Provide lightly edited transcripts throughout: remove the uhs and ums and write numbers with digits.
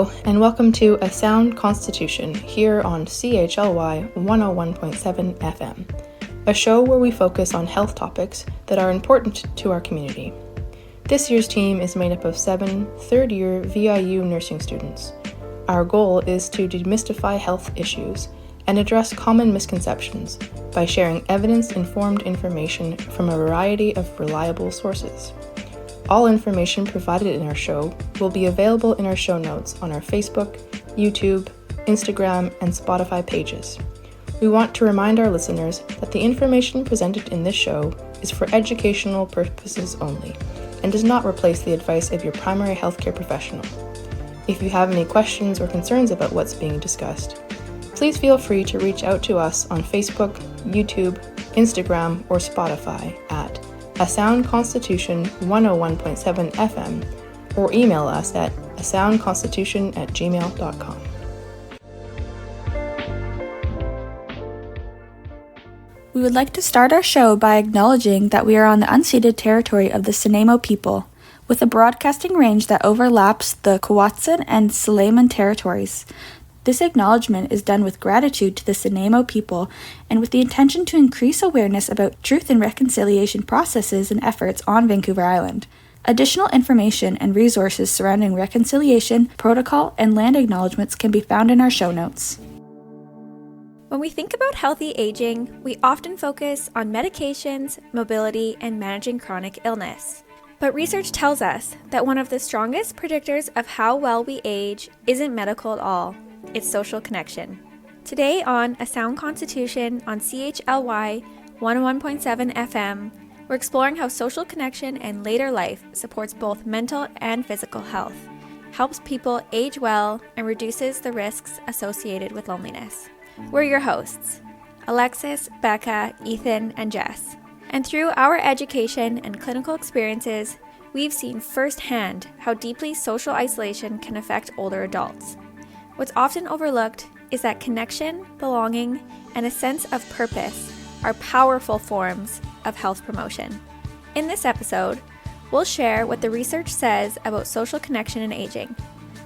Hello, and welcome to A Sound Constitution here on CHLY 101.7 FM, a show where we focus on health topics that are important to our community. This year's team is made up of 7 third-year VIU nursing students. Our goal is to demystify health issues and address common misconceptions by sharing evidence-informed information from a variety of reliable sources. All information provided in our show will be available in our show notes on our Facebook, YouTube, Instagram, and Spotify pages. We want to remind our listeners that the information presented in this show is for educational purposes only and does not replace the advice of your primary healthcare professional. If you have any questions or concerns about what's being discussed, please feel free to reach out to us on Facebook, YouTube, Instagram, or Spotify at A Sound Constitution 101.7 FM or email us at asoundconstitution@gmail.com. We would like to start our show by acknowledging that we are on the unceded territory of the Nanaimo people, with a broadcasting range that overlaps the Kwatsan and Sulayman territories. This acknowledgement is done with gratitude to the Nanaimo people and with the intention to increase awareness about truth and reconciliation processes and efforts on Vancouver Island. Additional information and resources surrounding reconciliation, protocol, and land acknowledgements can be found in our show notes. When we think about healthy aging, we often focus on medications, mobility, and managing chronic illness. But research tells us that one of the strongest predictors of how well we age isn't medical at all. It's social connection. Today on A Sound Constitution on CHLY 101.7 FM, we're exploring how social connection and later life supports both mental and physical health, helps people age well, and reduces the risks associated with loneliness. We're your hosts, Alexis, Becca, Ethan, and Jess. And through our education and clinical experiences, we've seen firsthand how deeply social isolation can affect older adults. What's often overlooked is that connection, belonging, and a sense of purpose are powerful forms of health promotion. In this episode, we'll share what the research says about social connection and aging.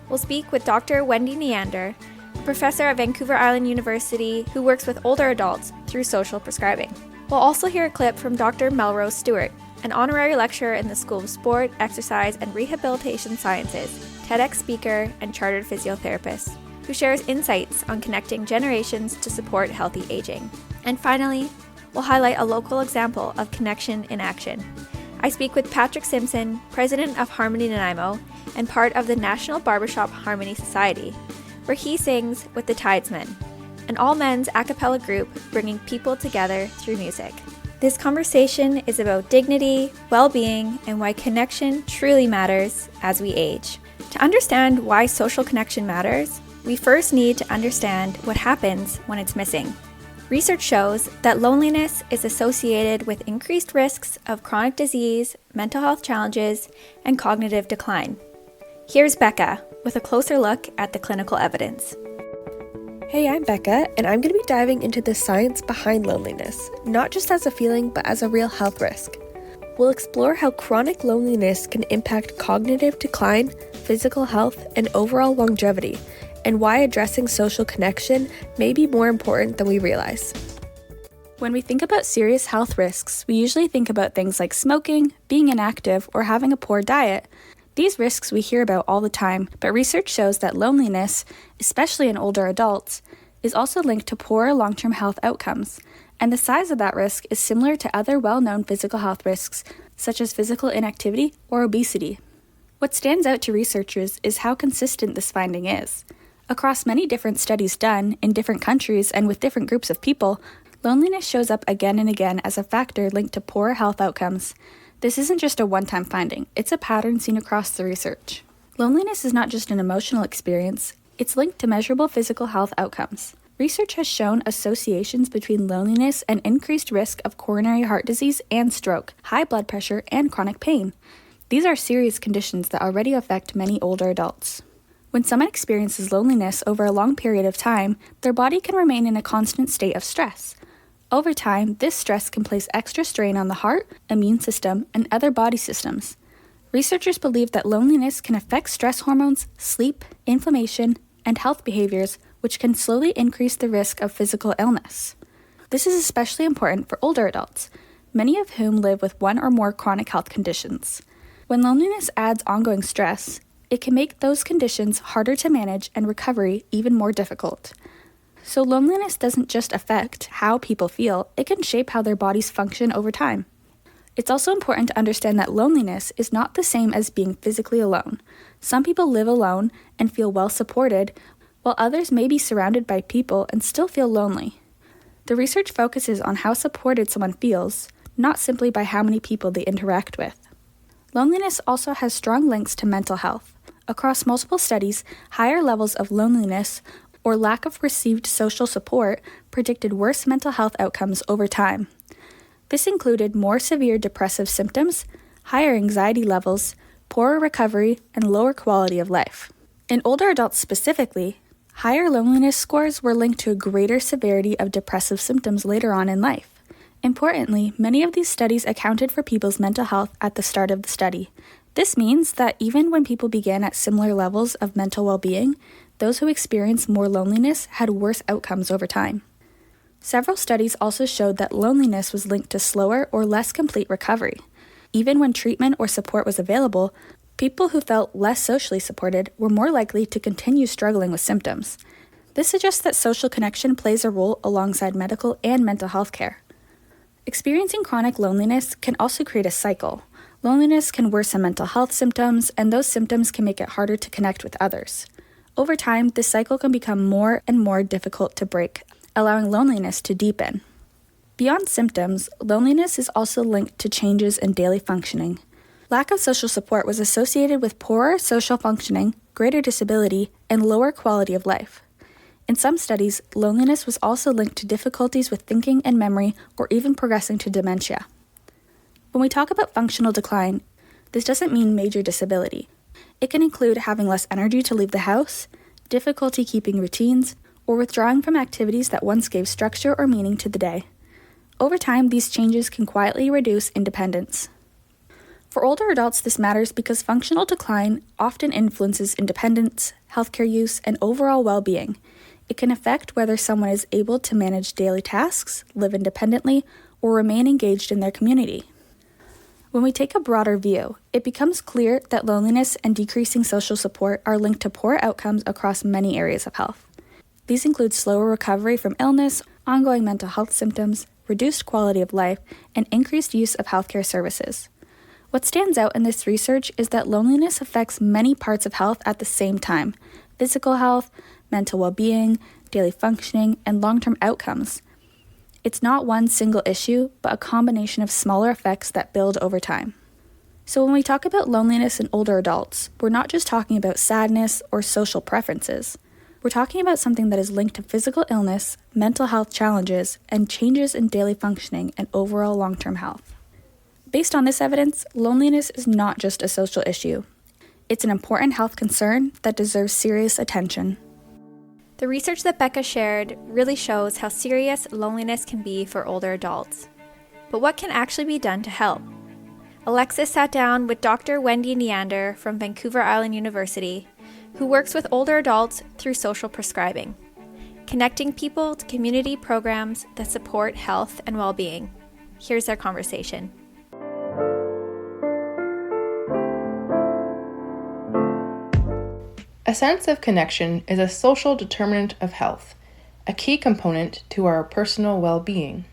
We'll speak with Dr. Wendy Neander, a professor at Vancouver Island University who works with older adults through social prescribing. We'll also hear a clip from Dr. Melrose Stewart, an honorary lecturer in the School of Sport, Exercise, and Rehabilitation Sciences, TEDx speaker, and chartered physiotherapist, who shares insights on connecting generations to support healthy aging. And finally, we'll highlight a local example of connection in action. I speak with Patrick Simpson, president of Harmony Nanaimo and part of the National Barbershop Harmony Society, where he sings with the Tidesmen, an all-men's a cappella group bringing people together through music. This conversation is about dignity, well-being, and why connection truly matters as we age. To understand why social connection matters, we first need to understand what happens when it's missing. Research shows that loneliness is associated with increased risks of chronic disease, mental health challenges, and cognitive decline. Here's Becca with a closer look at the clinical evidence. Hey, I'm Becca, and I'm going to be diving into the science behind loneliness, not just as a feeling, but as a real health risk. We'll explore how chronic loneliness can impact cognitive decline, physical health, and overall longevity, and why addressing social connection may be more important than we realize. When we think about serious health risks, we usually think about things like smoking, being inactive, or having a poor diet. These risks we hear about all the time, but research shows that loneliness, especially in older adults, is also linked to poorer long-term health outcomes, and the size of that risk is similar to other well-known physical health risks, such as physical inactivity or obesity. What stands out to researchers is how consistent this finding is. Across many different studies done in different countries and with different groups of people, loneliness shows up again and again as a factor linked to poorer health outcomes. This isn't just a one-time finding, it's a pattern seen across the research. Loneliness is not just an emotional experience, it's linked to measurable physical health outcomes. Research has shown associations between loneliness and increased risk of coronary heart disease and stroke, high blood pressure, and chronic pain. These are serious conditions that already affect many older adults. When someone experiences loneliness over a long period of time, their body can remain in a constant state of stress. Over time, this stress can place extra strain on the heart, immune system, and other body systems. Researchers believe that loneliness can affect stress hormones, sleep, inflammation, and health behaviors, which can slowly increase the risk of physical illness. This is especially important for older adults, many of whom live with one or more chronic health conditions. When loneliness adds ongoing stress, it can make those conditions harder to manage and recovery even more difficult. So loneliness doesn't just affect how people feel, it can shape how their bodies function over time. It's also important to understand that loneliness is not the same as being physically alone. Some people live alone and feel well supported, while others may be surrounded by people and still feel lonely. The research focuses on how supported someone feels, not simply by how many people they interact with. Loneliness also has strong links to mental health. Across multiple studies, higher levels of loneliness or lack of received social support predicted worse mental health outcomes over time. This included more severe depressive symptoms, higher anxiety levels, poorer recovery, and lower quality of life. In older adults specifically, higher loneliness scores were linked to a greater severity of depressive symptoms later on in life. Importantly, many of these studies accounted for people's mental health at the start of the study. This means that even when people began at similar levels of mental well-being, those who experienced more loneliness had worse outcomes over time. Several studies also showed that loneliness was linked to slower or less complete recovery. Even when treatment or support was available, people who felt less socially supported were more likely to continue struggling with symptoms. This suggests that social connection plays a role alongside medical and mental health care. Experiencing chronic loneliness can also create a cycle. Loneliness can worsen mental health symptoms, and those symptoms can make it harder to connect with others. Over time, this cycle can become more and more difficult to break, allowing loneliness to deepen. Beyond symptoms, loneliness is also linked to changes in daily functioning. Lack of social support was associated with poorer social functioning, greater disability, and lower quality of life. In some studies, loneliness was also linked to difficulties with thinking and memory, or even progressing to dementia. When we talk about functional decline, this doesn't mean major disability. It can include having less energy to leave the house, difficulty keeping routines, or withdrawing from activities that once gave structure or meaning to the day. Over time, these changes can quietly reduce independence. For older adults, this matters because functional decline often influences independence, healthcare use, and overall well-being. It can affect whether someone is able to manage daily tasks, live independently, or remain engaged in their community. When we take a broader view, it becomes clear that loneliness and decreasing social support are linked to poor outcomes across many areas of health. These include slower recovery from illness, ongoing mental health symptoms, reduced quality of life, and increased use of healthcare services. What stands out in this research is that loneliness affects many parts of health at the same time: physical health, mental well-being, daily functioning, and long-term outcomes. It's not one single issue, but a combination of smaller effects that build over time. So when we talk about loneliness in older adults, we're not just talking about sadness or social preferences. We're talking about something that is linked to physical illness, mental health challenges, and changes in daily functioning and overall long-term health. Based on this evidence, loneliness is not just a social issue. It's an important health concern that deserves serious attention. The research that Becca shared really shows how serious loneliness can be for older adults. But what can actually be done to help? Alexis sat down with Dr. Wendy Neander from Vancouver Island University, who works with older adults through social prescribing, connecting people to community programs that support health and well-being. Here's their conversation. A sense of connection is a social determinant of health, a key component to our personal well-being.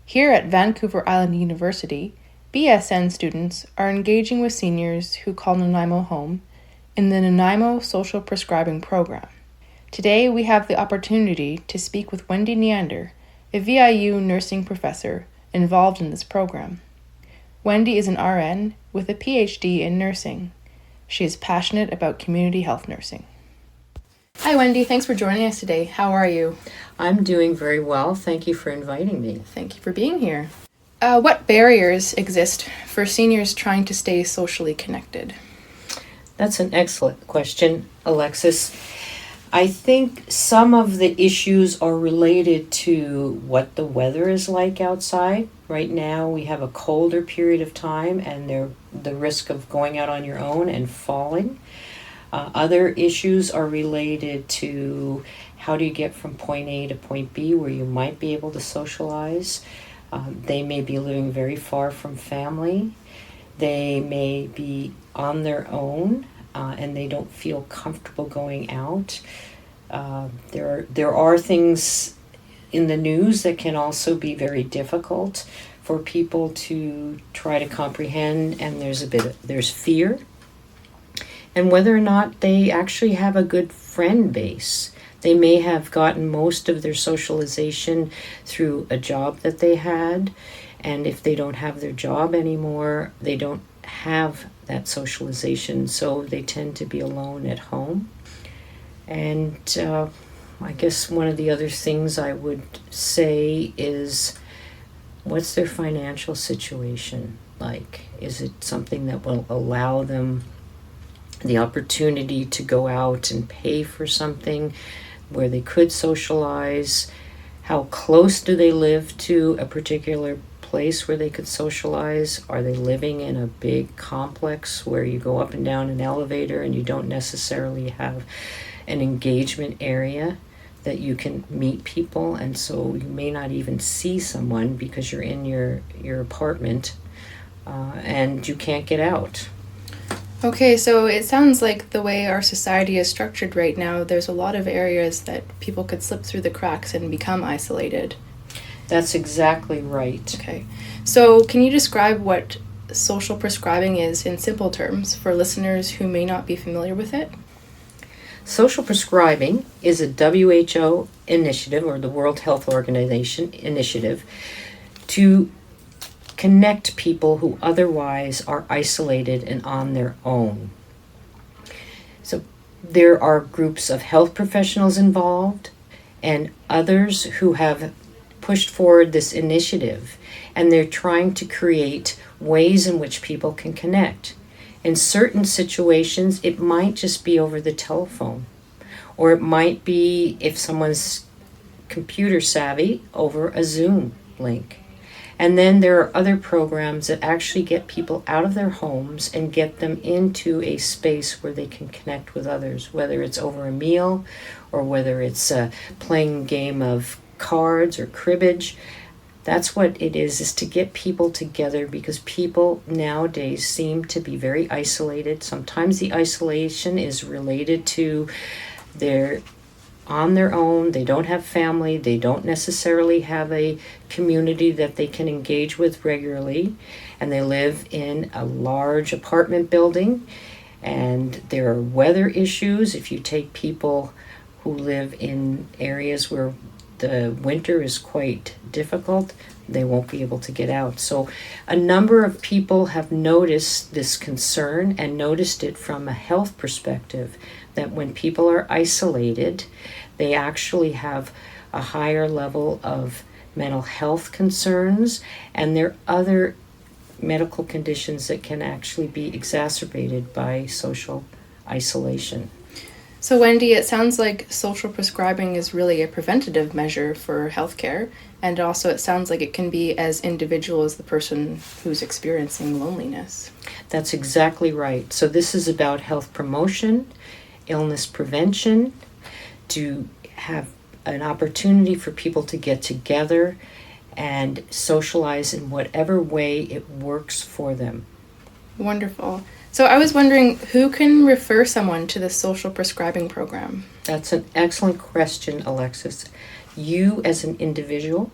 Here at Vancouver Island University, BSN students are engaging with seniors who call Nanaimo home in the Nanaimo Social Prescribing Program. Today, we have the opportunity to speak with Wendy Neander, a VIU nursing professor involved in this program. Wendy is an RN with a PhD in nursing. She is passionate about community health nursing. Hi, Wendy. Thanks for joining us today. How are you? I'm doing very well. Thank you for inviting me. Thank you for being here. What barriers exist for seniors trying to stay socially connected? That's an excellent question, Alexis. I think some of the issues are related to what the weather is like outside. Right now we have a colder period of time and the risk of going out on your own and falling. Other issues are related to how do you get from point A to point B where you might be able to socialize. They may be living very far from family. They may be on their own and they don't feel comfortable going out. There are things in the news that can also be very difficult for people to try to comprehend, and there's fear. And whether or not they actually have a good friend base. They may have gotten most of their socialization through a job that they had, and if they don't have their job anymore, they don't have that socialization, so they tend to be alone at home. And I guess one of the other things I would say is, what's their financial situation like? Is it something that will allow them the opportunity to go out and pay for something where they could socialize? How close do they live to a particular place where they could socialize? Are they living in a big complex where you go up and down an elevator and you don't necessarily have an engagement area that you can meet people, and so you may not even see someone because you're in your apartment and you can't get out? Okay, so it sounds like the way our society is structured right now, there's a lot of areas that people could slip through the cracks and become isolated. That's exactly right. Okay. So can you describe what social prescribing is in simple terms for listeners who may not be familiar with it? Social prescribing is a WHO initiative, or the World Health Organization initiative, to connect people who otherwise are isolated and on their own. So there are groups of health professionals involved and others who have pushed forward this initiative, and they're trying to create ways in which people can connect. In certain situations, it might just be over the telephone, or it might be, if someone's computer savvy, over a Zoom link. And then there are other programs that actually get people out of their homes and get them into a space where they can connect with others, whether it's over a meal or whether it's playing a game of cards or cribbage. That's what it is to get people together, because people nowadays seem to be very isolated. Sometimes the isolation is related to they're on their own, they don't have family, they don't necessarily have a community that they can engage with regularly, and they live in a large apartment building, and there are weather issues. If you take people who live in areas where the winter is quite difficult, they won't be able to get out. So a number of people have noticed this concern and noticed it from a health perspective, that when people are isolated, they actually have a higher level of mental health concerns, and there are other medical conditions that can actually be exacerbated by social isolation. So Wendy, it sounds like social prescribing is really a preventative measure for healthcare, and also it sounds like it can be as individual as the person who's experiencing loneliness. That's exactly right. So this is about health promotion, illness prevention, to have an opportunity for people to get together and socialize in whatever way it works for them. Wonderful. So I was wondering, who can refer someone to the social prescribing program? That's an excellent question, Alexis. You as an individual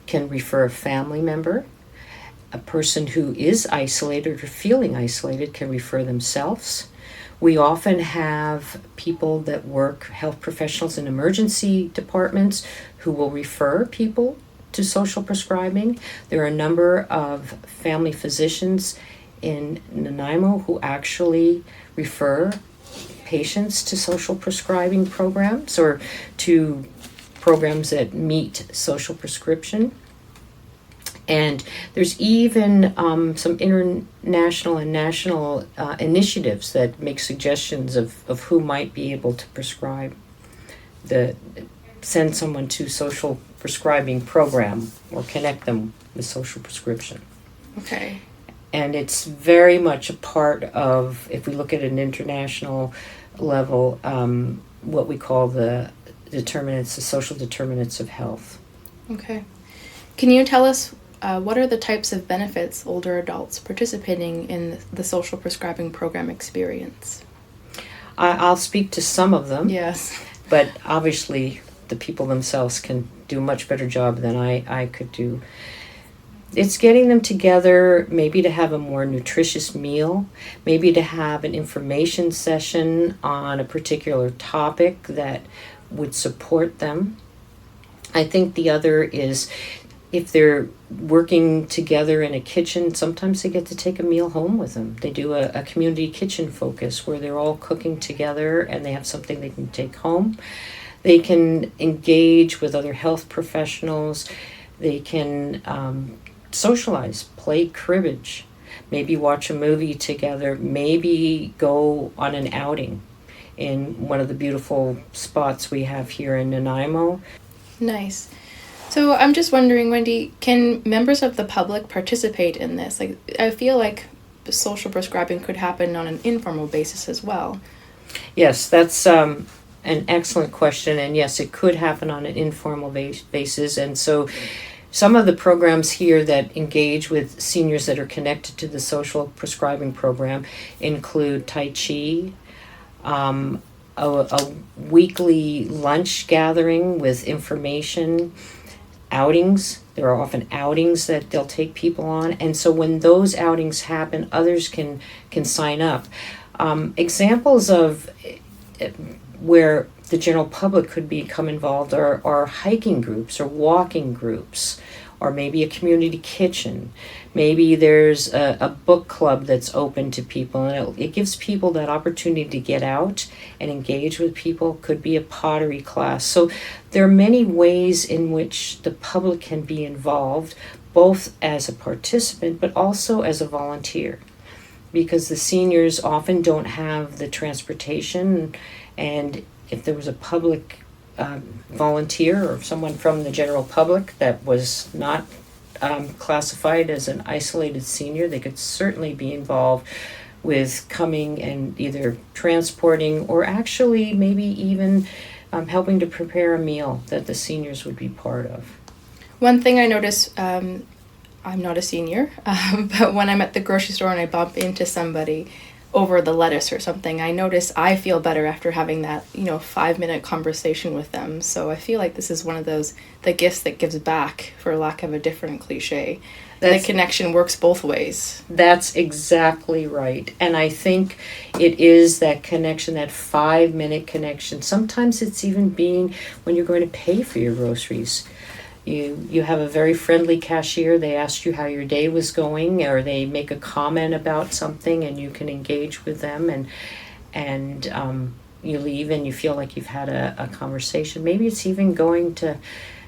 can refer a family member. A person who is isolated or feeling isolated can refer themselves. We often have people that work, health professionals in emergency departments, who will refer people to social prescribing. There are a number of family physicians in Nanaimo who actually refer patients to social prescribing programs, or to programs that meet social prescription. And there's even some international and national initiatives that make suggestions of who might be able to prescribe. send someone to social prescribing program or connect them with social prescription. Okay. And it's very much a part of, if we look at an international level, what we call the social determinants of health. Okay. Can you tell us what are the types of benefits older adults participating in the social prescribing program experience? I'll speak to some of them. Yes. But obviously the people themselves can do a much better job than I could do. It's getting them together, maybe to have a more nutritious meal, maybe to have an information session on a particular topic that would support them. I think the other is, if they're working together in a kitchen, sometimes they get to take a meal home with them. They do a community kitchen focus where they're all cooking together and they have something they can take home. They can engage with other health professionals. They can socialize, play cribbage, maybe watch a movie together, maybe go on an outing in one of the beautiful spots we have here in Nanaimo. Nice. So I'm just wondering, Wendy, can members of the public participate in this? Like, I feel like social prescribing could happen on an informal basis as well. Yes, that's an excellent question. And yes, it could happen on an informal basis. And so some of the programs here that engage with seniors that are connected to the social prescribing program include Tai Chi, a weekly lunch gathering with information, outings. There are often outings that they'll take people on. And so when those outings happen, others can sign up. Examples of where the general public could become involved are hiking groups or walking groups, or maybe a community kitchen. Maybe there's a book club that's open to people, and it gives people that opportunity to get out and engage with people. Could be a pottery class. So there are many ways in which the public can be involved, both as a participant but also as a volunteer, because the seniors often don't have the transportation, and if there was a public volunteer or someone from the general public that was not classified as an isolated senior, they could certainly be involved with coming and either transporting or actually maybe even helping to prepare a meal that the seniors would be part of. One thing I notice, I'm not a senior, but when I'm at the grocery store and I bump into somebody over the lettuce or something, I notice I feel better after having that, 5-minute conversation with them. So I feel like this is one of the gifts that gives back, for lack of a different cliche. The connection works both ways. That's exactly right. And I think it is that connection, that 5-minute connection. Sometimes it's even being when you're going to pay for your groceries. You have a very friendly cashier. They ask you how your day was going, or they make a comment about something, and you can engage with them, and you leave and you feel like you've had a conversation. Maybe it's even going to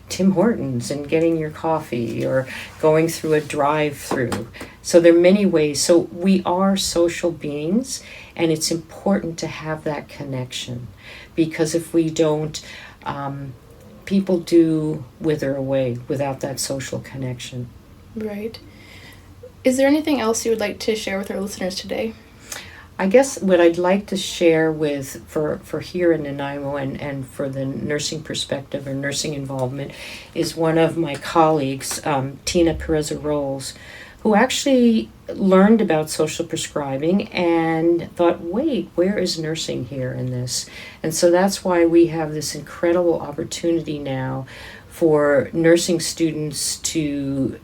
Tim Hortons and getting your coffee, or going through a drive-through. So there are many ways. So we are social beings, and it's important to have that connection, because if we don't, people do wither away without that social connection. Right. Is there anything else you would like to share with our listeners today? I guess what I'd like to share for here in Nanaimo and for the nursing perspective or nursing involvement is one of my colleagues, Tina Perez-Rolls, who actually learned about social prescribing and thought, wait, where is nursing here in this? And so that's why we have this incredible opportunity now for nursing students to,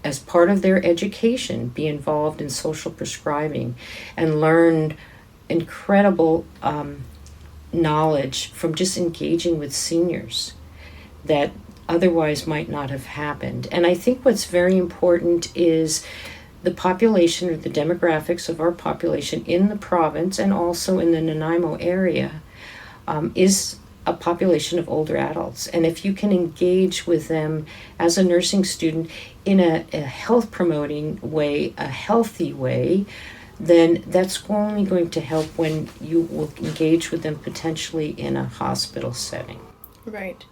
as part of their education, be involved in social prescribing and learn incredible knowledge from just engaging with seniors that otherwise might not have happened. And I think what's very important is the population, or the demographics of our population in the province and also in the Nanaimo area is a population of older adults. And if you can engage with them as a nursing student in a health promoting way, a healthy way, then that's only going to help when you will engage with them potentially in a hospital setting. Right.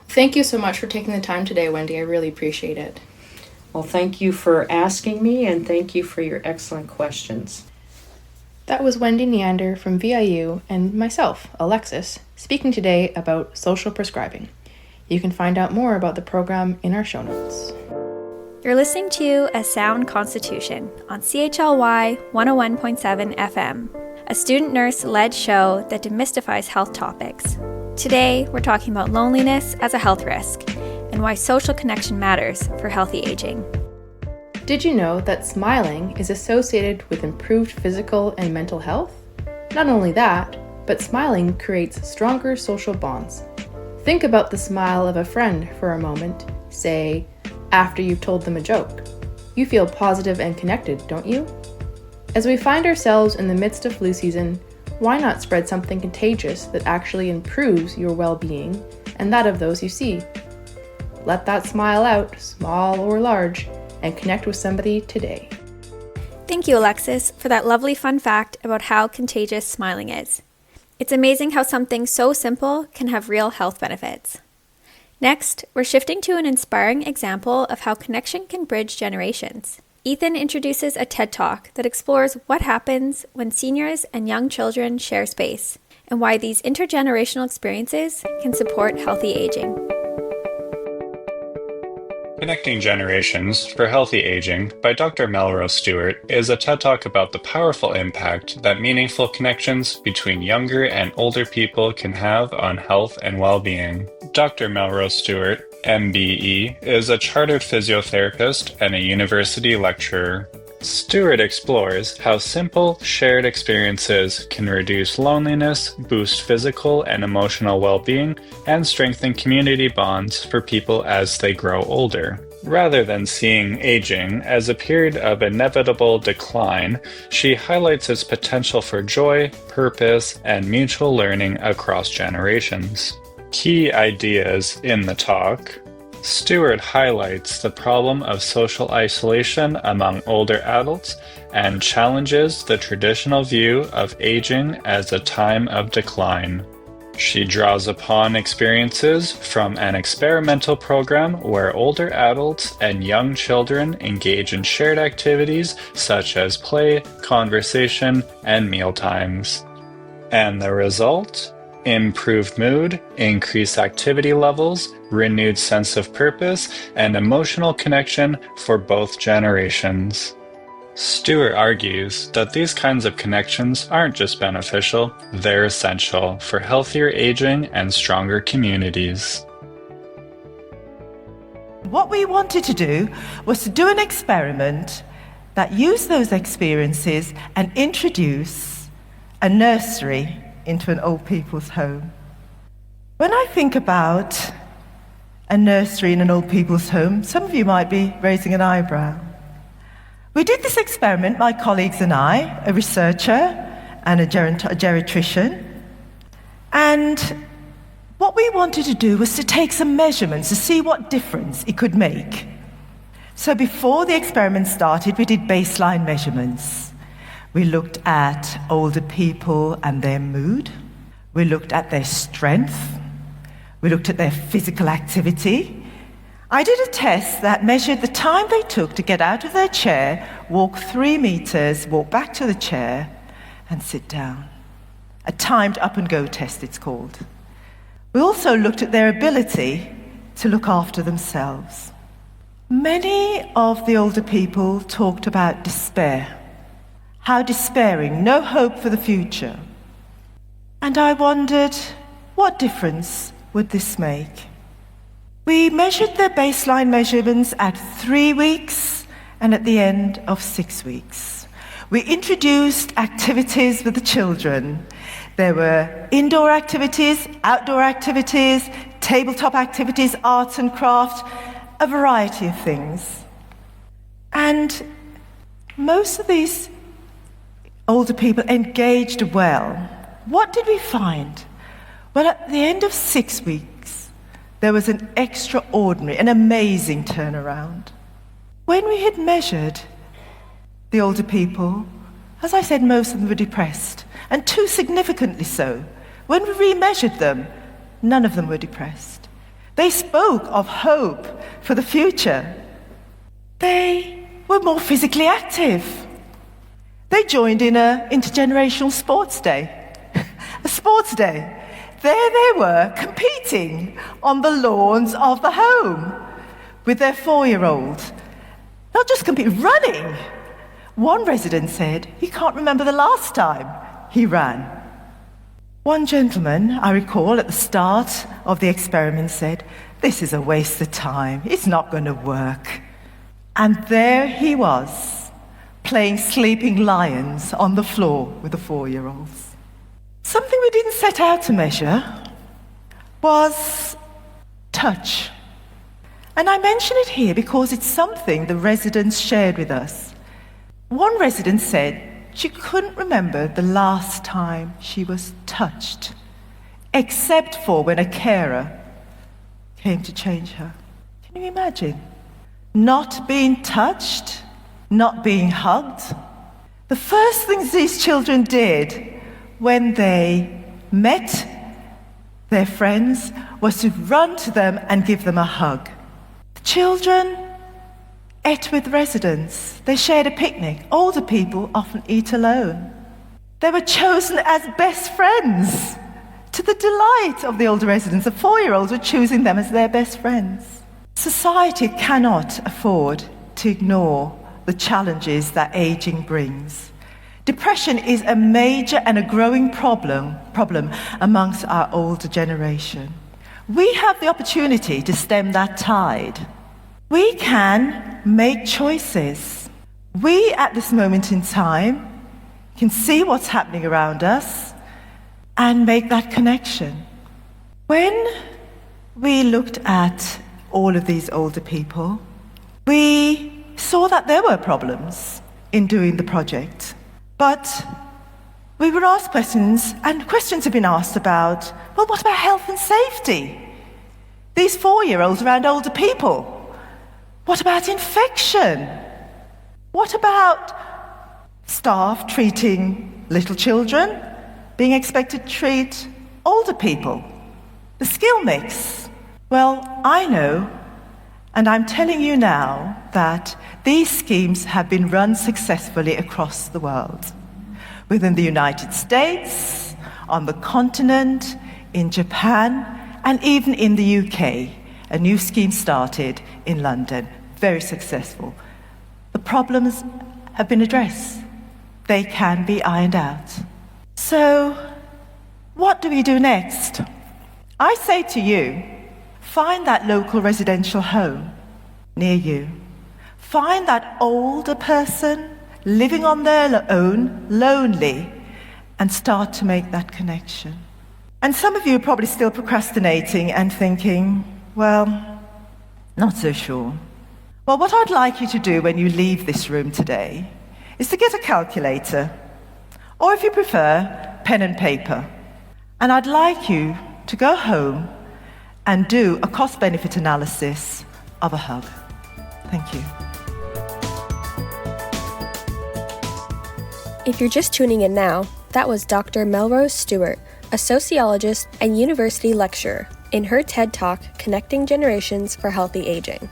Thank you so much for taking the time today, Wendy. I really appreciate it. Well, thank you for asking me, and thank you for your excellent questions. That was Wendy Neander from VIU and myself, Alexis, speaking today about social prescribing. You can find out more about the program in our show notes. You're listening to A Sound Constitution on CHLY 101.7 FM, a student nurse-led show that demystifies health topics. Today, we're talking about loneliness as a health risk and why social connection matters for healthy aging. Did you know that smiling is associated with improved physical and mental health? Not only that, but smiling creates stronger social bonds. Think about the smile of a friend for a moment, say, after you've told them a joke. You feel positive and connected, don't you? As we find ourselves in the midst of flu season, why not spread something contagious that actually improves your well-being and that of those you see? Let that smile out, small or large, and connect with somebody today. Thank you, Alexis, for that lovely fun fact about how contagious smiling is. It's amazing how something so simple can have real health benefits. Next, we're shifting to an inspiring example of how connection can bridge generations. Ethan introduces a TED Talk that explores what happens when seniors and young children share space, and why these intergenerational experiences can support healthy aging. Connecting Generations for Healthy Aging by Dr. Melrose Stewart is a TED Talk about the powerful impact that meaningful connections between younger and older people can have on health and well-being. Dr. Melrose Stewart, MBE, is a chartered physiotherapist and a university lecturer. Stewart explores how simple, shared experiences can reduce loneliness, boost physical and emotional well-being, and strengthen community bonds for people as they grow older. Rather than seeing aging as a period of inevitable decline, she highlights its potential for joy, purpose, and mutual learning across generations. Key ideas in the talk. Stewart highlights the problem of social isolation among older adults and challenges the traditional view of aging as a time of decline. She draws upon experiences from an experimental program where older adults and young children engage in shared activities such as play, conversation, and mealtimes. And the result? Improved mood, increased activity levels, renewed sense of purpose, and emotional connection for both generations. Stewart argues that these kinds of connections aren't just beneficial, they're essential for healthier aging and stronger communities. What we wanted to do was to do an experiment that used those experiences and introduce a nursery into an old people's home. When I think about a nursery in an old people's home, some of you might be raising an eyebrow. We did this experiment, my colleagues and I, a researcher and a geriatrician, and what we wanted to do was to take some measurements to see what difference it could make. So before the experiment started, we did baseline measurements. We looked at older people and their mood. We looked at their strength. We looked at their physical activity. I did a test that measured the time they took to get out of their chair, walk 3 meters, walk back to the chair, and sit down. A timed up-and-go test, it's called. We also looked at their ability to look after themselves. Many of the older people talked about despair. How despairing, no hope for the future. And I wondered, what difference would this make? We measured their baseline measurements at 3 weeks and at the end of 6 weeks. We introduced activities with the children. There were indoor activities, outdoor activities, tabletop activities, arts and craft, a variety of things. And most of these older people engaged well. What did we find? Well, at the end of 6 weeks, there was an extraordinary, an amazing turnaround. When we had measured the older people, as I said, most of them were depressed, and too significantly so. When we remeasured them, none of them were depressed. They spoke of hope for the future. They were more physically active. They joined in an intergenerational sports day. A sports day. There they were, competing on the lawns of the home with their 4-year-old. Not just competing, running. One resident said he can't remember the last time he ran. One gentleman, I recall, at the start of the experiment said, "This is a waste of time. It's not going to work." And there he was, playing sleeping lions on the floor with the 4-year-olds. Something we didn't set out to measure was touch. And I mention it here because it's something the residents shared with us. One resident said she couldn't remember the last time she was touched, except for when a carer came to change her. Can you imagine? Not being touched, not being hugged. The first things these children did when they met their friends was to run to them and give them a hug. The children ate with residents. They shared a picnic. Older people often eat alone. They were chosen as best friends. To the delight of the older residents, the 4-year-olds were choosing them as their best friends. Society cannot afford to ignore the challenges that aging brings. Depression is a major and a growing problem amongst our older generation. We have the opportunity to stem that tide. We can make choices. We, at this moment in time, can see what's happening around us and make that connection. When we looked at all of these older people, we saw that there were problems in doing the project. But we were asked questions, and questions have been asked about, well, what about health and safety? These 4-year-olds around older people. What about infection? What about staff treating little children, being expected to treat older people? The skill mix. Well, I know, and I'm telling you now, that these schemes have been run successfully across the world. Within the United States, on the continent, in Japan, and even in the UK. A new scheme started in London, very successful. The problems have been addressed. They can be ironed out. So, what do we do next? I say to you, find that local residential home near you. Find that older person living on their own, lonely, and start to make that connection. And some of you are probably still procrastinating and thinking, well, not so sure. Well, what I'd like you to do when you leave this room today is to get a calculator, or if you prefer, pen and paper. And I'd like you to go home and do a cost-benefit analysis of a hug. Thank you. If you're just tuning in now, that was Dr. Melrose Stewart, a sociologist and university lecturer, in her TED Talk, Connecting Generations for Healthy Aging.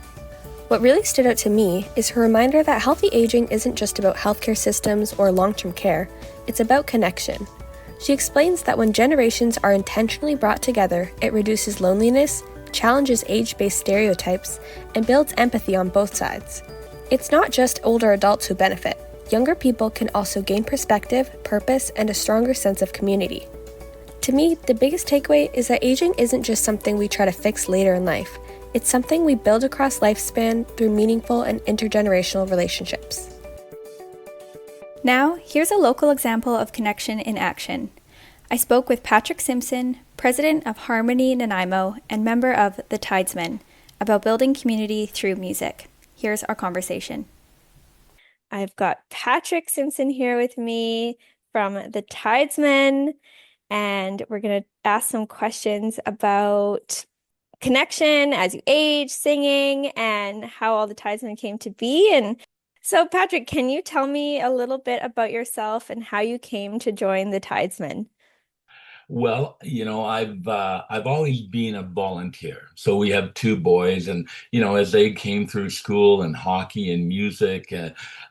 What really stood out to me is her reminder that healthy aging isn't just about healthcare systems or long-term care, it's about connection. She explains that when generations are intentionally brought together, it reduces loneliness, challenges age-based stereotypes, and builds empathy on both sides. It's not just older adults who benefit. Younger people can also gain perspective, purpose, and a stronger sense of community. To me, the biggest takeaway is that aging isn't just something we try to fix later in life. It's something we build across lifespan through meaningful and intergenerational relationships. Now, here's a local example of connection in action. I spoke with Patrick Simpson, president of Harmony Nanaimo and member of the Tidesmen, about building community through music. Here's our conversation. I've got Patrick Simpson here with me from the Tidesmen, and we're going to ask some questions about connection as you age, singing, and how all the Tidesmen came to be. And so, Patrick, can you tell me a little bit about yourself and how you came to join the Tidesmen? Well, I've always been a volunteer. So we have two boys, and as they came through school and hockey and music,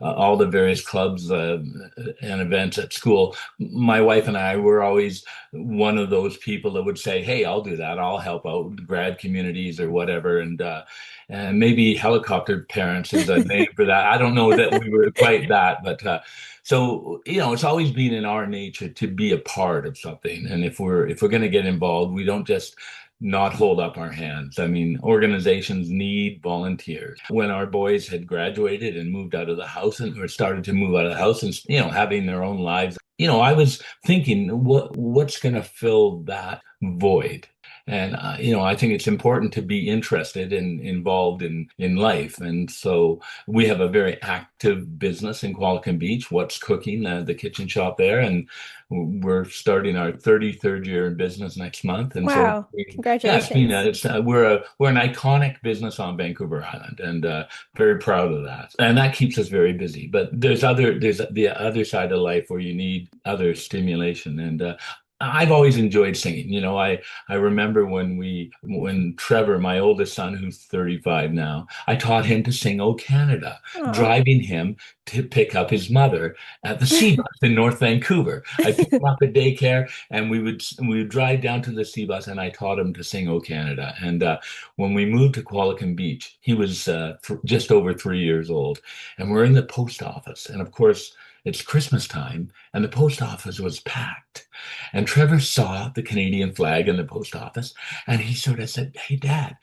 all the various clubs and events at school, my wife and I were always one of those people that would say, "Hey, I'll do that. I'll help out grad communities or whatever." And maybe helicopter parents is a name for that. I don't know that we were quite that, but. So, it's always been in our nature to be a part of something. And if we're going to get involved, we don't just not hold up our hands. I mean, organizations need volunteers. When our boys had graduated and moved out of the house or started to move out of the house and, having their own lives, I was thinking, what's going to fill that void? And I think it's important to be interested and involved in life. And so we have a very active business in Qualicum Beach. What's Cooking, the kitchen shop there, and we're starting our 33rd year in business next month. And Wow. yeah, it's been Congratulations. we're an iconic business on Vancouver Island, and very proud of that. And that keeps us very busy. But there's the other side of life where you need other stimulation, and I've always enjoyed singing. I remember when Trevor, my oldest son, who's 35 now, I taught him to sing "O Canada," Aw. driving him to pick up his mother at the sea bus in North Vancouver. I picked him up at daycare, and we would drive down to the sea bus, and I taught him to sing "O Canada." And when we moved to Qualicum Beach, he was just over 3 years old, and we're in the post office, and of course. It's Christmas time, and the post office was packed. And Trevor saw the Canadian flag in the post office, and he sort of said, "Hey, Dad,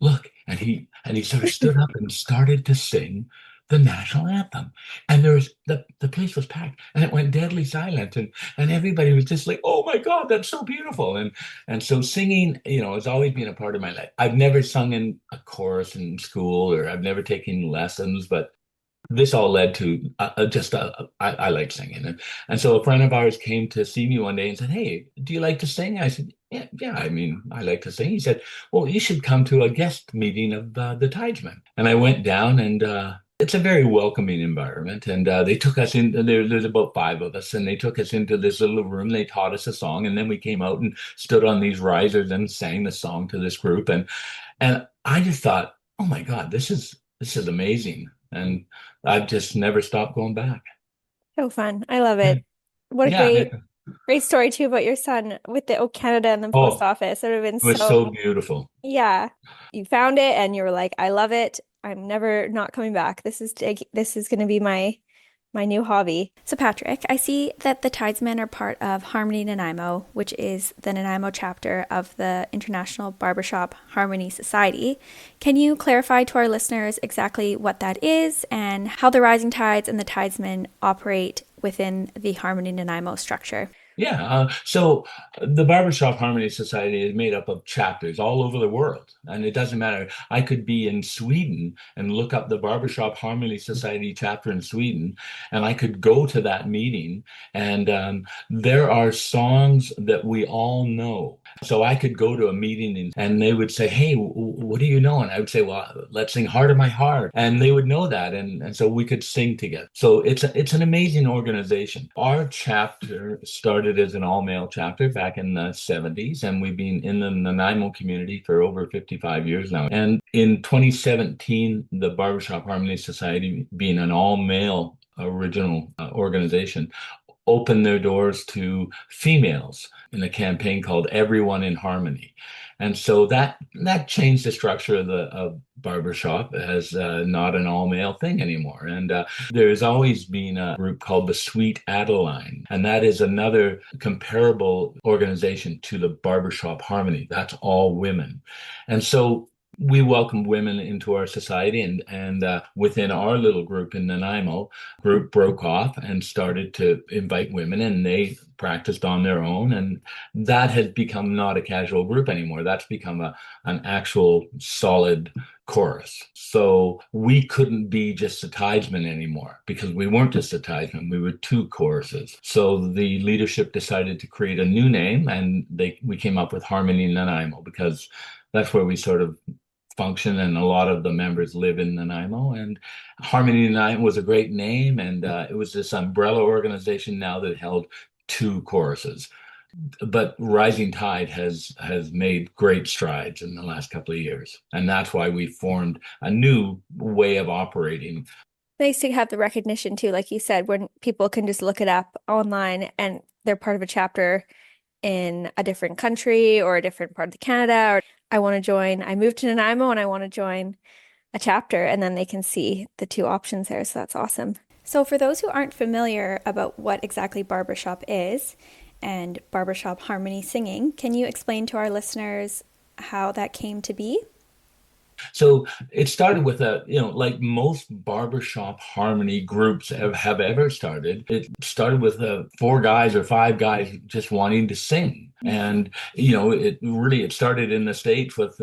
look." And he sort of stood up and started to sing the national anthem. And there was the place was packed, and it went deadly silent, and everybody was just like, "Oh my God, that's so beautiful." And so singing, has always been a part of my life. I've never sung in a chorus in school, or I've never taken lessons, but this all led to I like singing, and so a friend of ours came to see me one day and said, "Hey, do you like to sing?" I said, "Yeah. I mean, I like to sing." He said, "Well, you should come to a guest meeting of the Tidesmen." And I went down, and it's a very welcoming environment, and they took us in. There's about five of us, and they took us into this little room. They taught us a song, and then we came out and stood on these risers and sang the song to this group, and I just thought, "Oh my God, this is amazing." And I've just never stopped going back. So fun. I love Yeah. it. What a Yeah. great story too about your son with the O Canada and the post Oh, office. It would have been it was so, so beautiful. yeah. You found it and you were like, I love it. I'm never not coming back. This is going to be my new hobby. So Patrick, I see that the Tidesmen are part of Harmony Nanaimo, which is the Nanaimo chapter of the International Barbershop Harmony Society. Can you clarify to our listeners exactly what that is and how the Rising Tides and the Tidesmen operate within the Harmony Nanaimo structure? Yeah. So the Barbershop Harmony Society is made up of chapters all over the world. And it doesn't matter. I could be in Sweden and look up the Barbershop Harmony Society chapter in Sweden, and I could go to that meeting. And there are songs that we all know. So I could go to a meeting and they would say, "Hey, what do you know?" And I would say, "Well, let's sing Heart of My Heart." And they would know that. And so we could sing together. So it's an amazing organization. Our chapter started as an all-male chapter back in the 70s, and we've been in the Nanaimo community for over 55 years now. And in 2017, the Barbershop Harmony Society, being an all-male original organization, opened their doors to females in a campaign called Everyone in Harmony. And so that changed the structure of barbershop as not an all-male thing anymore. And there's always been a group called the Sweet Adeline, and that is another comparable organization to the Barbershop Harmony. That's all women. And so we welcome women into our society, and within our little group in Nanaimo, group broke off and started to invite women, and they practiced on their own, and that has become not a casual group anymore. That's become an actual solid chorus. So we couldn't be just a Tidesman anymore because we weren't just a Tidesman. We were two choruses. So the leadership decided to create a new name, and we came up with Harmony Nanaimo because that's where we sort of function, and a lot of the members live in Nanaimo. And Harmony Nanaimo was a great name, and it was this umbrella organization now that held two choruses. But rising tide has made great strides in the last couple of years, and that's why we formed a new way of operating. Nice to have the recognition too, like you said, when people can just look it up online and they're part of a chapter in a different country or a different part of Canada, or I want to join, I moved to Nanaimo and I want to join a chapter, and then they can see the two options there. So that's awesome. So for those who aren't familiar about what exactly barbershop is and barbershop harmony singing, can you explain to our listeners how that came to be? So it started with like most barbershop harmony groups have ever started. It started with 4 guys or 5 guys just wanting to sing. And, it started in the States with,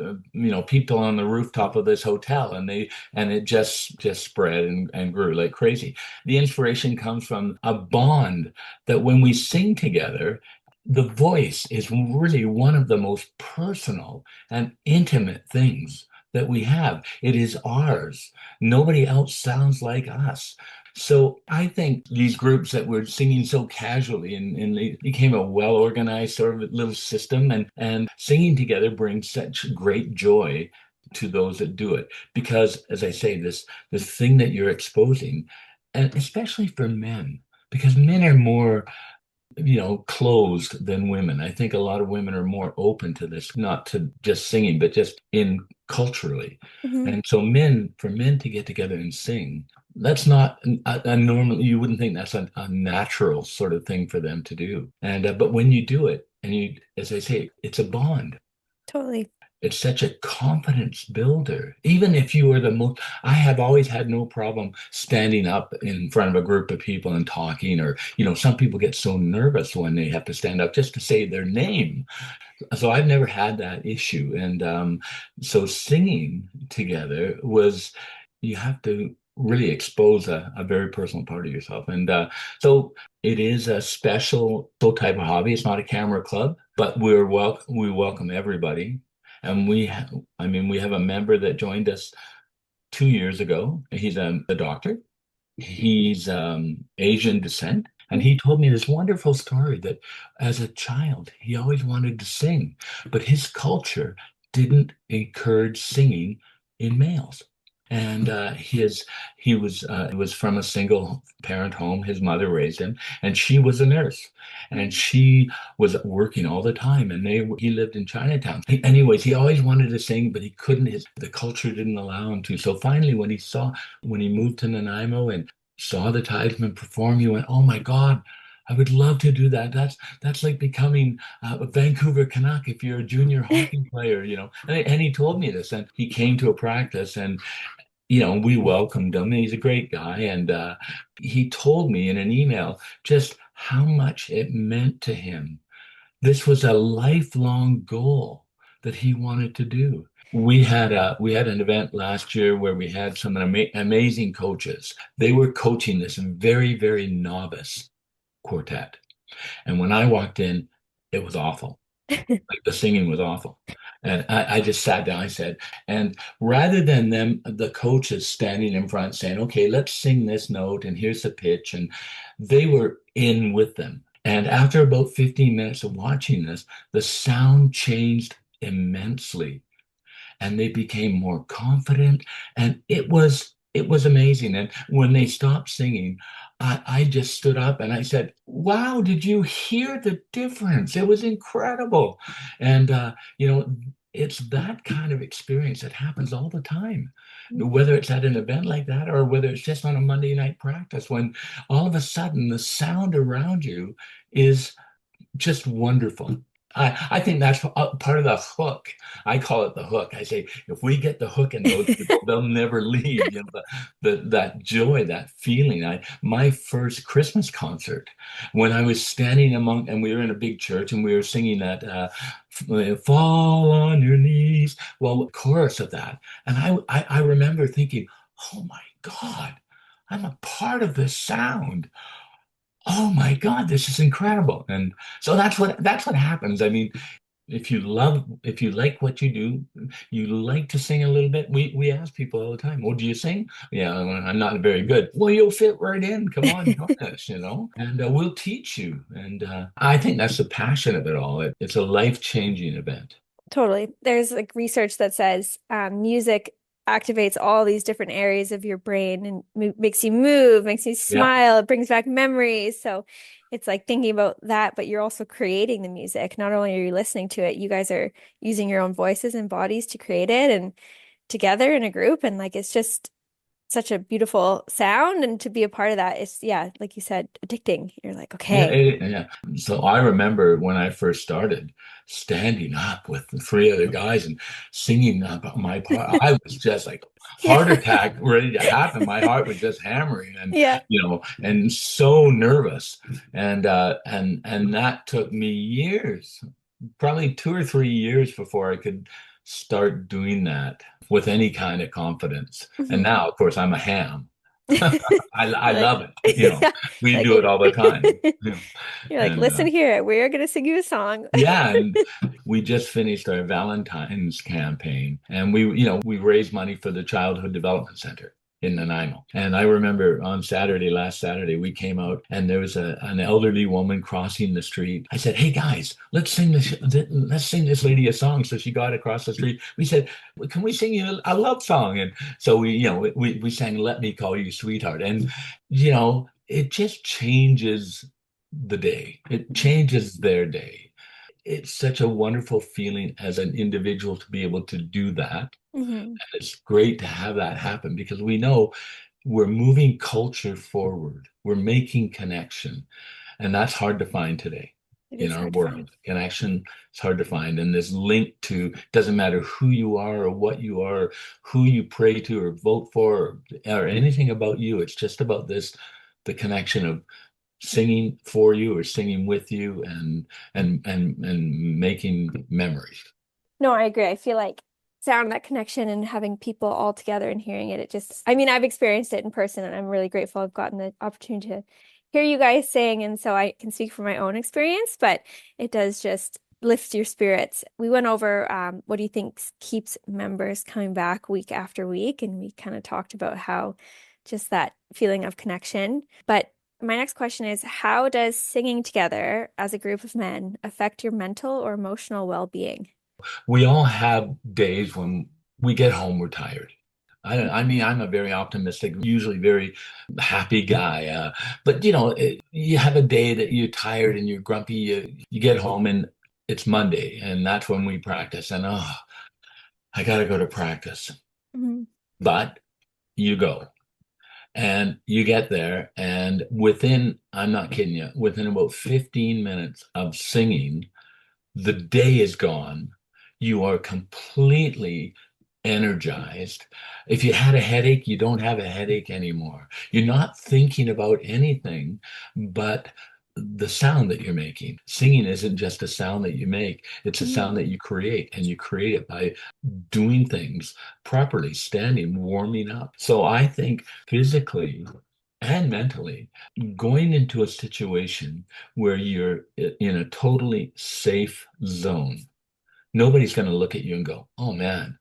people on the rooftop of this hotel, and it just spread and grew like crazy. The inspiration comes from a bond that when we sing together, the voice is really one of the most personal and intimate things that we have. It is ours. Nobody else sounds like us. So I think these groups that were singing so casually and they became a well-organized sort of little system, and singing together brings such great joy to those that do it. Because as I say, this thing that you're exposing, and especially for men, because men are more closed than women. I think a lot of women are more open to this, not to just singing, but just in culturally. Mm-hmm. And so for men to get together and sing, that's not a normal, you wouldn't think that's a natural sort of thing for them to do. And, but when you do it, and as I say, it's a bond. Totally. It's such a confidence builder. Even if you are I have always had no problem standing up in front of a group of people and talking, or, some people get so nervous when they have to stand up just to say their name. So I've never had that issue. And so singing together you have to really expose a very personal part of yourself. And so it is a special type of hobby. It's not a camera club, but we welcome everybody. And we have a member that joined us 2 years ago. He's a doctor. He's Asian descent. And he told me this wonderful story that as a child, he always wanted to sing, but his culture didn't encourage singing in males. And he was from a single parent home. His mother raised him, and she was a nurse, and she was working all the time. And he lived in Chinatown. Anyways, he always wanted to sing, but he couldn't. The culture didn't allow him to. So finally, when he moved to Nanaimo and saw the Tidesmen perform, he went, "Oh my God, I would love to do that. That's like becoming a Vancouver Canuck if you're a junior hockey player, And he told me this, and he came to a practice, and we welcomed him. He's a great guy, and he told me in an email just how much it meant to him. This was a lifelong goal that he wanted to do. We had an event last year where we had some amazing coaches. They were coaching this very, very novice quartet. And when I walked in, it was awful. Like the singing was awful. And I just sat down, I said, and rather than the coaches standing in front saying, "Okay, let's sing this note and here's the pitch," and they were in with them. And after about 15 minutes of watching this, the sound changed immensely, and they became more confident, and it was amazing. And when they stopped singing, I just stood up and I said, "Wow, did you hear the difference? It was incredible." And it's that kind of experience that happens all the time, whether it's at an event like that or whether it's just on a Monday night practice, when all of a sudden the sound around you is just wonderful. I think that's part of the hook. I call it the hook. I say, if we get the hook in those people, they'll never leave. That joy, that feeling. My first Christmas concert, when I was standing and we were in a big church and we were singing that "Fall on Your Knees," well, chorus of that, and I remember thinking, "Oh my God, I'm a part of this sound. Oh my God, this is incredible." And so that's what happens. I mean, if you like what you do, you like to sing a little bit. We ask people all the time, "Oh, do you sing?" "Yeah, I'm not very good." "Well, you'll fit right in. Come on, join us, and we'll teach you." And I think that's the passion of it all. It's a life-changing event. Totally. There's like research that says music activates all these different areas of your brain and makes you move, makes you Yeah. smile, it brings back memories. So it's like thinking about that, but you're also creating the music. Not only are you listening to it, you guys are using your own voices and bodies to create it and together in a group. And like it's just such a beautiful sound. And to be a part of that is, yeah, like you said, addicting. You're like, Yeah, okay. yeah. So I remember when I first started standing up with the three other guys and singing about my part. I was just like heart Yeah. attack ready to happen. My heart was just hammering and Yeah. and so nervous. And that took me years, probably 2 or 3 years before I could start doing that with any kind of confidence. And Mhm. now, of course, I'm a ham. I You're like, love it. yeah, We like do it all the time. you're like, And listen here, we're gonna sing you a song. yeah, and we just finished our Valentine's campaign, and we raised money for the Childhood Development Center in Nanaimo. And I remember on last Saturday, we came out and there was an elderly woman crossing the street. I said, "Hey guys, let's sing this lady a song." So she got across the street. We said, "Well, can we sing you a love song?" And so we sang "Let Me Call You Sweetheart," and it just changes the day. It changes their day. It's such a wonderful feeling as an individual to be able to do that. Hmm. It's great to have that happen because we know we're moving culture forward. We're making connection. And that's hard to find today It in is our hard to find. world. Connection is hard to find. And this link to doesn't matter who you are or what you are, who you pray to or vote for or anything about you. It's just about the connection of singing for you or singing with you and making memories. No, I agree. I feel like sound, that connection and having people all together and hearing it, it just, I mean, I've experienced it in person and I'm really grateful I've gotten the opportunity to hear you guys sing. And so I can speak from my own experience, but it does just lift your spirits. We went over what do you think keeps members coming back week after week? And we kind of talked about how just that feeling of connection. But my next question is, how does singing together as a group of men affect your mental or emotional well-being? We all have days when we get home, we're tired. I mean, I'm a very optimistic, usually very happy guy. But you have a day that you're tired and you're grumpy. You get home and it's Monday, and that's when we practice. And I got to go to practice. Mhm. But you go. And you get there, and I'm not kidding you, within about 15 minutes of singing, the day is gone. You are completely energized. If you had a headache, you don't have a headache anymore. You're not thinking about anything but the sound that you're making. Singing isn't just a sound that you make, it's a Mhm. sound that you create, and you create it by doing things properly, standing, warming up. So I think physically and mentally, going into a situation where you're in a totally safe zone, nobody's going to look at you and go, "Oh man,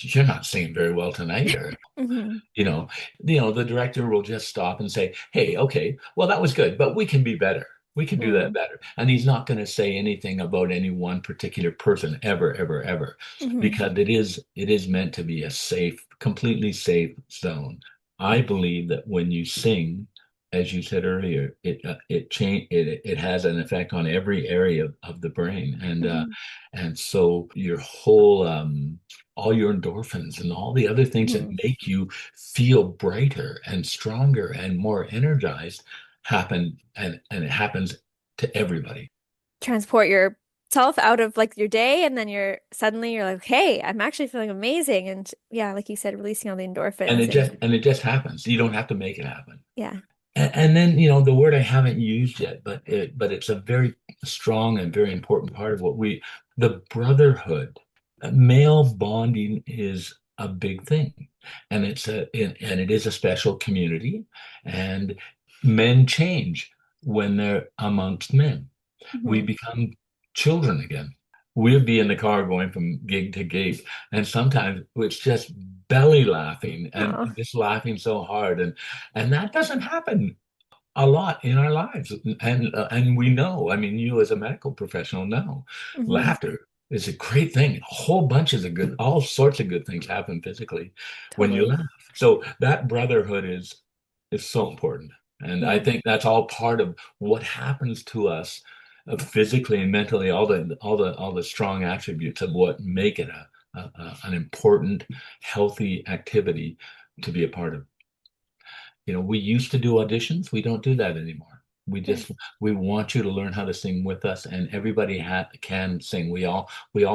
you're not singing very well tonight," or Mhm. you know, the director will just stop and say, "Hey, okay, well that was good, but we can be better. We can do that Mhm. better." And he's not going to say anything about any one particular person ever, ever, ever, Mhm. because it is meant to be a safe, completely safe zone. I believe that when you sing, as you said earlier, it has an effect on every area of the brain, Mhm. and so your whole all your endorphins and all the other things that Mhm. make you feel brighter and stronger and more energized happen, and it happens to everybody. Transport yourself out of like your day, and then you're like, hey, I'm actually feeling amazing. And yeah, like you said, releasing all the And endorphins it and just happens. You don't have to make it happen. yeah. And then, the word I haven't used yet, but it's a very strong and very important part of the brotherhood. Male bonding is a big thing, and it is a special community, and men change when they're amongst men. We Mhm. become children again. We'll be in the car going from gig to gig, and sometimes it's just belly laughing and Oh. just laughing so hard, and that doesn't happen a lot in our lives. And we know, I mean, you as a medical professional know, laughter is a great thing. A whole bunches of good, all sorts of good things happen physically when you Totally. laugh. So that brotherhood is so important. And I Yeah. think that's all part of what happens to us physically and mentally, all the strong attributes of what make it an important, healthy activity to be a part of. You know, we used to do auditions. We don't do that anymore. We want you to learn how to sing with us, and everybody can sing. We all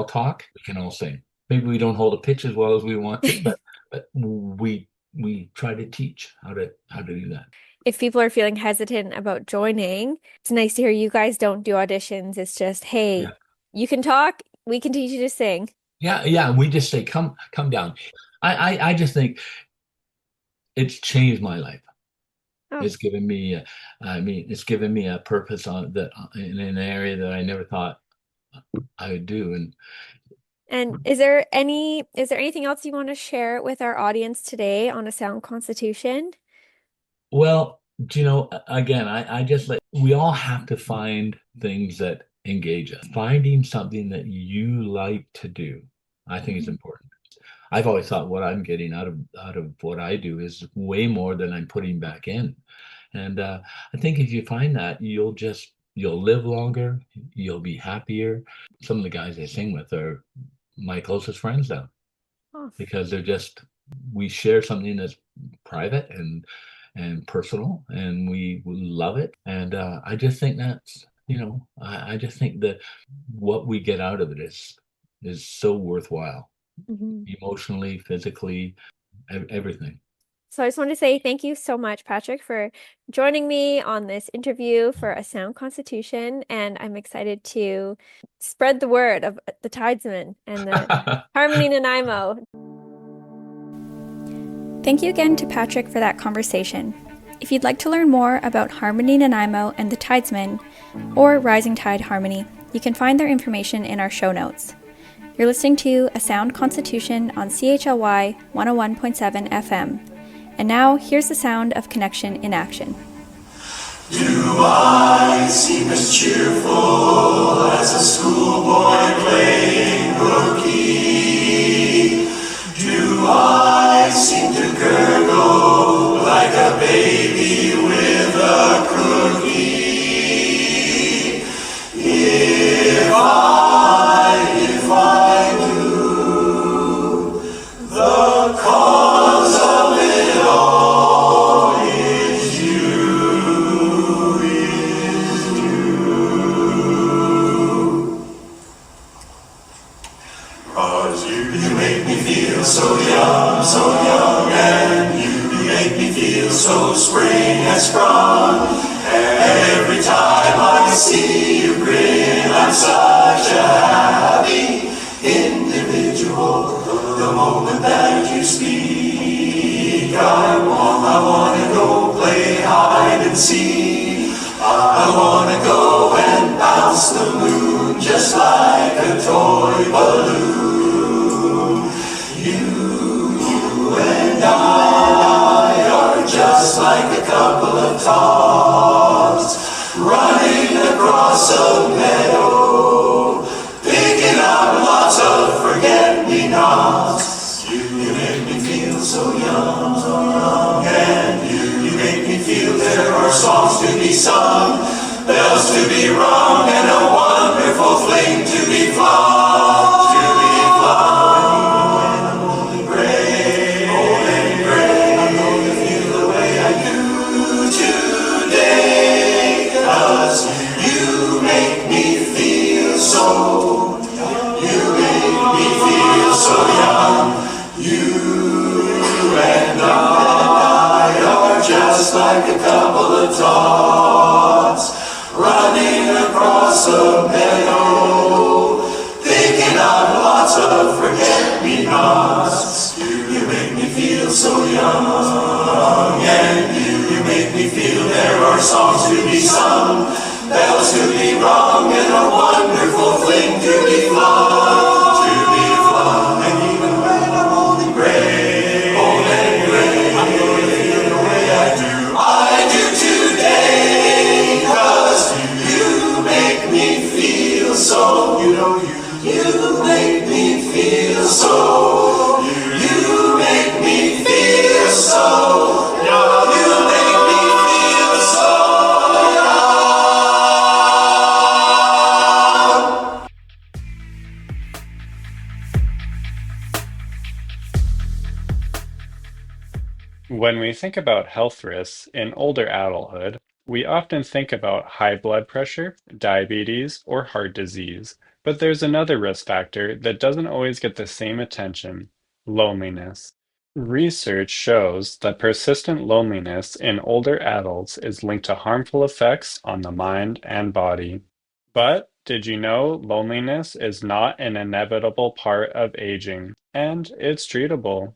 talk. We can all sing. Maybe we don't hold a pitch as well as we want to, but we try to teach how to do that. If people are feeling hesitant about joining, it's nice to hear you guys don't do auditions. It's just, hey, Yeah. you can talk, we can teach you to sing. Yeah. We just say, come down. I just think it's changed my life. Oh. It's given me, it's given me a purpose on that in an area that I never thought I would do. And is there anything else you want to share with our audience today on a sound constitution? Well, do you know, again, I just we all have to find things that engage us. Finding something that you like to do, I think is important. I've always thought what I'm getting out of what I do is way more than I'm putting back in. And I think if you find that, you'll live longer, you'll be happier. Some of the guys I sing with are my closest friends now Oh. because we share something that's private and personal, and we love it. And I just think I just think that what we get out of it is so worthwhile, emotionally, physically, everything. So I just want to say thank you so much, Patrick, for joining me on this interview for A Sound Constitution. And I'm excited to spread the word of the Tidesmen and the Harmony Nanaimo. Thank you again to Patrick for that conversation. If you'd like to learn more about Harmony Nanaimo and the Tidesmen, or Rising Tide Harmony, you can find their information in our show notes. You're listening to A Sound Constitution on CHLY 101.7 FM. And now, here's the sound of connection in action. Do I seem as cheerful as a schoolboy playing hooky? Do I seem to gurgle like a baby with a cookie? If I do, the cause of it all is you. 'Cause you make me feel so young, and you make me feel so spring has sprung. Every time I see you grin, I'm such a happy individual. The moment that you speak, I wanna go play hide and seek. I wanna go and bounce the moon just like a toy balloon. You and I are just like a couple of tots running across a meadow, picking up lots of forget-me-nots. You make me feel so young, and you make me feel there are songs to be sung, bells to be rung, and a wonderful fling to be flung, when I'm old and gray, I'm going to feel the way I do today, 'cause you make me feel so young. You and I are just like a couple of tots running across a meadow, picking up lots of forget-me-nots. You make me feel so young, and you make me feel there are songs to be sung, bells to be rung, and a wonderful flawed, and even when I'm old and gray, I'm gonna feel the way I do today, 'cause you make me feel so, you make me feel so, you make me feel so, you make me feel so young. When we think about health risks in older adulthood, we often think about high blood pressure, diabetes, or heart disease. But there's another risk factor that doesn't always get the same attention: loneliness. Research shows that persistent loneliness in older adults is linked to harmful effects on the mind and body. But did you know loneliness is not an inevitable part of aging, and it's treatable?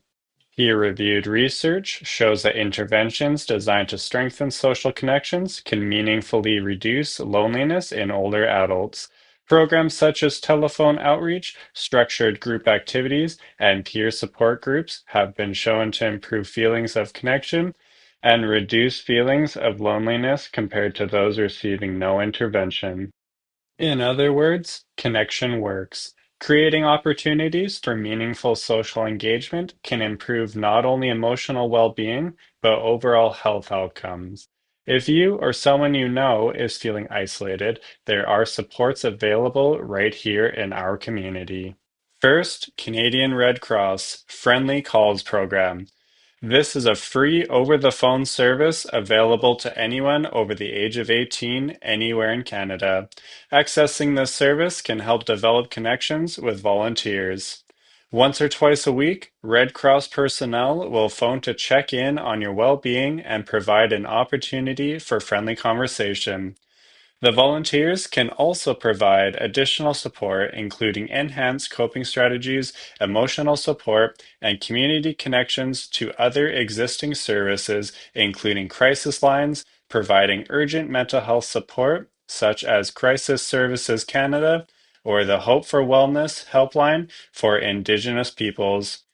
Peer-reviewed research shows that interventions designed to strengthen social connections can meaningfully reduce loneliness in older adults. Programs such as telephone outreach, structured group activities, and peer support groups have been shown to improve feelings of connection and reduce feelings of loneliness compared to those receiving no intervention. In other words, connection works. Creating opportunities for meaningful social engagement can improve not only emotional well-being, but overall health outcomes. If you or someone you know is feeling isolated, there are supports available right here in our community. First, Canadian Red Cross Friendly Calls Program. This is a free over-the-phone service available to anyone over the age of 18 anywhere in Canada. Accessing this service can help develop connections with volunteers. Once or twice a week, Red Cross personnel will phone to check in on your well-being and provide an opportunity for friendly conversation. The volunteers can also provide additional support, including enhanced coping strategies, emotional support, and community connections to other existing services, including crisis lines, providing urgent mental health support, such as Crisis Services Canada or the Hope for Wellness helpline for Indigenous peoples.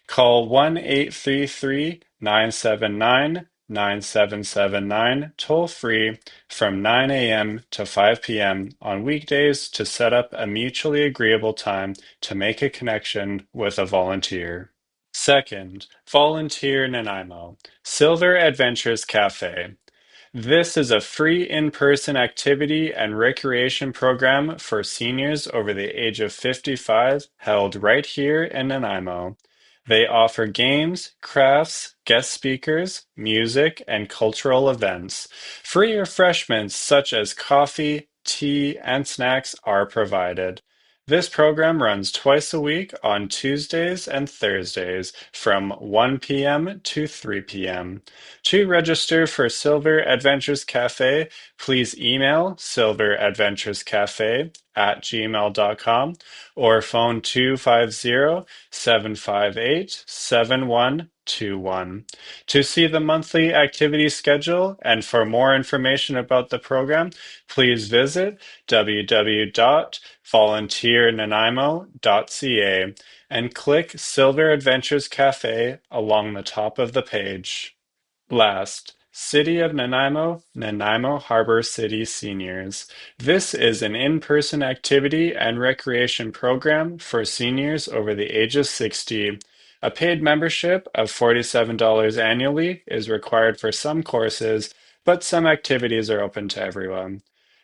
Call 1-833-979-9779 toll free from 9 a.m. to 5 p.m. on weekdays to set up a mutually agreeable time to make a connection with a volunteer. Second, Volunteer Nanaimo, Silver Adventures Cafe. This is a free in-person activity and recreation program for seniors over the age of 55 held right here in Nanaimo. They offer games, crafts, guest speakers, music, and cultural events. Free refreshments such as coffee, tea, and snacks are provided. This program runs twice a week on Tuesdays and Thursdays from 1 p.m. to 3 p.m. To register for Silver Adventures Cafe, please email silveradventurescafe@gmail.com or phone 250-758-7121. To see the monthly activity schedule and for more information about the program, please visit www.volunteernanaimo.ca and click Silver Adventures Cafe along the top of the page. Last, City of Nanaimo, Nanaimo Harbor City Seniors. This is an in-person activity and recreation program for seniors over the age of 60. A paid membership of $47 annually is required for some courses, but some activities are open to everyone.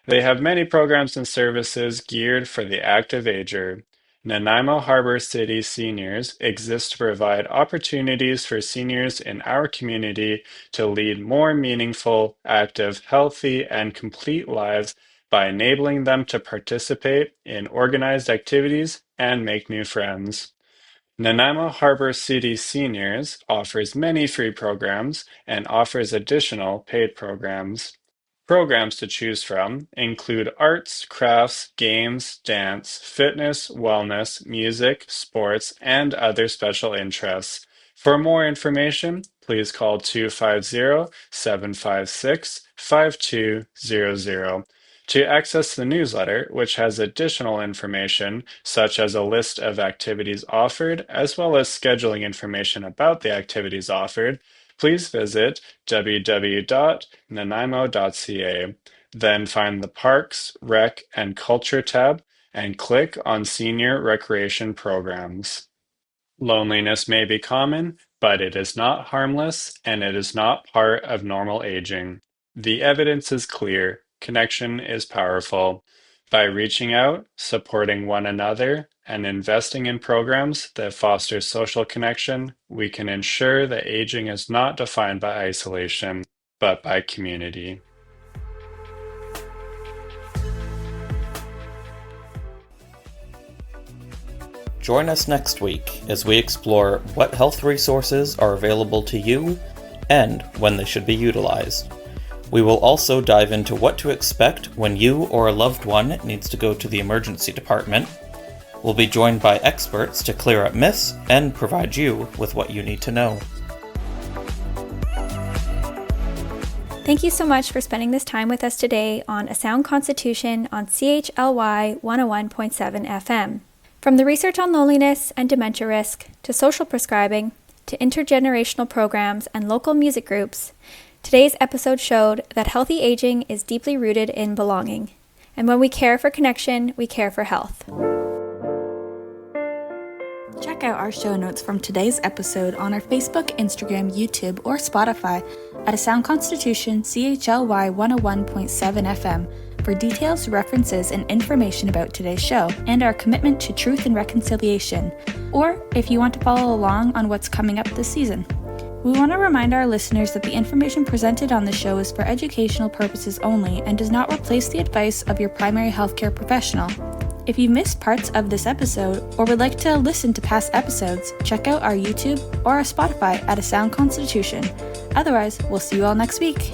They have many programs and services geared for the active ager. Nanaimo Harbor City Seniors exist to provide opportunities for seniors in our community to lead more meaningful, active, healthy, and complete lives by enabling them to participate in organized activities and make new friends. Nanaimo Harbor City Seniors offers many free programs and offers additional paid programs. Programs to choose from include arts, crafts, games, dance, fitness, wellness, music, sports, and other special interests. For more information, please call 250-756-5200. To access the newsletter, which has additional information such as a list of activities offered, as well as scheduling information about the activities offered, please visit www.nanaimo.ca. Then find the Parks, Rec, and Culture tab and click on Senior Recreation Programs. Loneliness may be common, but it is not harmless and it is not part of normal aging. The evidence is clear. Connection is powerful. By reaching out, supporting one another, and investing in programs that foster social connection, we can ensure that aging is not defined by isolation, but by community. Join us next week as we explore what health resources are available to you and when they should be utilized. We will also dive into what to expect when you or a loved one needs to go to the emergency department. We'll be joined by experts to clear up myths and provide you with what you need to know. Thank you so much for spending this time with us today on A Sound Constitution on CHLY 101.7 FM. From the research on loneliness and dementia risk, to social prescribing, to intergenerational programs and local music groups, today's episode showed that healthy aging is deeply rooted in belonging. And when we care for connection, we care for health. Check out our show notes from today's episode on our Facebook, Instagram, YouTube, or Spotify at A Sound Constitution CHLY 101.7 FM for details, references, and information about today's show and our commitment to truth and reconciliation, or if you want to follow along on what's coming up this season. We want to remind our listeners that the information presented on the show is for educational purposes only and does not replace the advice of your primary healthcare professional. If you missed parts of this episode or would like to listen to past episodes, check out our YouTube or our Spotify at A Sound Constitution. Otherwise, we'll see you all next week.